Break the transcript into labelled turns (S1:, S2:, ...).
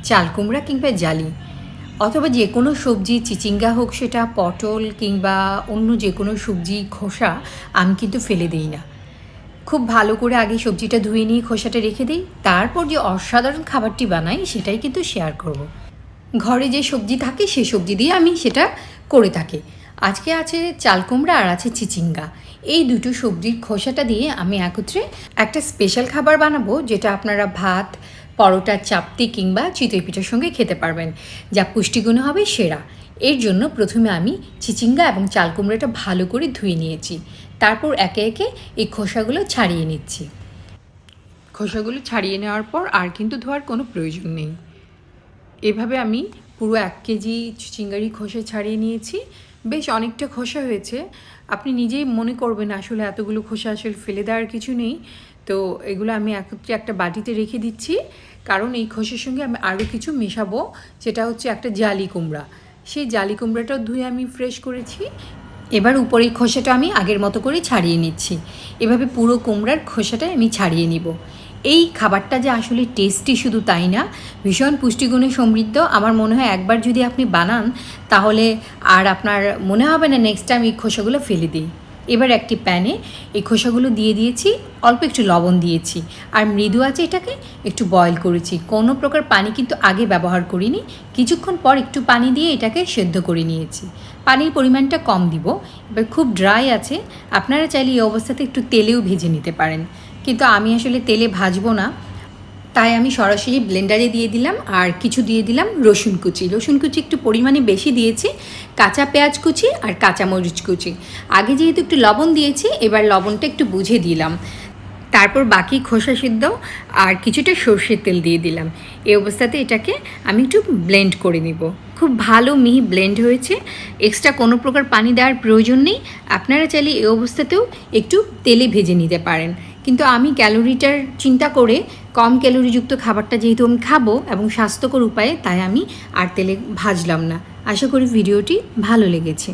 S1: চাল কুমড়া কিংবা জালি অথবা যে কোনো সবজি, চিচিঙ্গা হোক সেটা, পটল কিংবা অন্য যে কোনো সবজি খোসা আমি কিন্তু ফেলে দিই না। খুব ভালো করে আগে সবজিটা ধুয়ে নিয়ে খোসাটা রেখে দিই, তারপর যে অসাধারণ খাবারটি বানাই সেটাই কিন্তু শেয়ার করব। ঘরে যে সবজি থাকে সেই সবজি দিয়ে আমি সেটা করে থাকি। আজকে আছে চাল কুমড়া আর আছে চিচিঙ্গা। এই দুটো সবজির খোসাটা দিয়ে আমি একত্রে একটা স্পেশাল খাবার বানাবো, যেটা আপনারা ভাত, পরোটা, চাপতি কিংবা চিতই পিঠার সঙ্গে খেতে পারবেন, যা পুষ্টিগুণে হবে সেরা। এর জন্য প্রথমে আমি চিচিঙ্গা এবং চাল কুমড়াটা ভালো করে ধুয়ে নিয়েছি। তারপর একে একে এই খোসাগুলো ছাড়িয়ে নিচ্ছি। খোসাগুলো ছাড়িয়ে নেওয়ার পর আর কিন্তু ধোয়ার কোনো প্রয়োজন নেই। এভাবে আমি পুরো 1 কেজি চিচিঙ্গারই খোসা ছাড়িয়ে নিয়েছি। বেশ অনেকটা খোসা হয়েছে। আপনি নিজেই মনে করবেন আসলে এতগুলো খোসা আসলে ফেলে দেওয়ার কিছু নেই। তো এগুলো আমি একত্রে একটা বাটিতে রেখে দিচ্ছি, কারণ এই খোসার সঙ্গে আমি আরও কিছু মেশাবো, যেটা হচ্ছে একটা জালি কুমড়া। সেই জালি কুমড়াটাও ধুয়ে আমি ফ্রেশ করেছি। এবার উপরের খোসাটা আমি আগের মতো করে ছাড়িয়ে নিচ্ছি। এভাবে পুরো কুমড়ার খোসাটাই আমি ছাড়িয়ে নিব। এই খাবারটা যে আসলে টেস্টি শুধু তাই না, ভীষণ পুষ্টিগুণে সমৃদ্ধ। আমার মনে হয় একবার যদি আপনি বানান তাহলে আর আপনার মনে হবে না নেক্সট টাইম এই খোসাগুলো ফেলে দিই। এবার একটি প্যানে এই খোসাগুলো দিয়ে দিয়েছি, অল্প একটু লবণ দিয়েছি, আর মৃদু আছে এটাকে একটু বয়েল করেছি। কোনো প্রকার পানি কিন্তু আগে ব্যবহার করিনি। কিছুক্ষণ পর একটু পানি দিয়ে এটাকে সেদ্ধ করে নিয়েছি। পানির পরিমাণটা কম দিব। এবার খুব ড্রাই আছে, আপনারা চাইলে এই অবস্থাতে একটু তেলেও ভেজে নিতে পারেন, কিন্তু আমি আসলে তেলে ভাজবো না, তাই আমি সরাসরি ব্লেন্ডারে দিয়ে দিলাম। আর কিছু দিয়ে দিলাম রসুন কুচি। রসুন কুচি একটু পরিমাণে বেশি দিয়েছি, কাঁচা পেঁয়াজ কুচি আর কাঁচা মরিচ কুচি। আগে যেহেতু একটু লবণ দিয়েছি, এবার লবণটা একটু বুঝে দিলাম। তারপর বাকি খোসা সিদ্ধ আর কিছুটা সর্ষের তেল দিয়ে দিলাম। এই অবস্থাতে এটাকে আমি একটু ব্লেন্ড করে নিব। খুব ভালো মিহি ব্লেন্ড হয়েছে, এক্সট্রা কোনো প্রকার পানি দেওয়ার প্রয়োজন নেই। আপনারা চাইলে এই অবস্থাতেও একটু তেলে ভেজে নিতে পারেন, কিন্তু আমি ক্যালোরিটার চিন্তা করে কম ক্যালোরিযুক্ত খাবারটা যেহেতু আমি খাবো এবং স্বাস্থ্যকর উপায়ে, তাই আমি আর তেলে ভাজলাম না। আশা করি ভিডিওটি ভালো লেগেছে।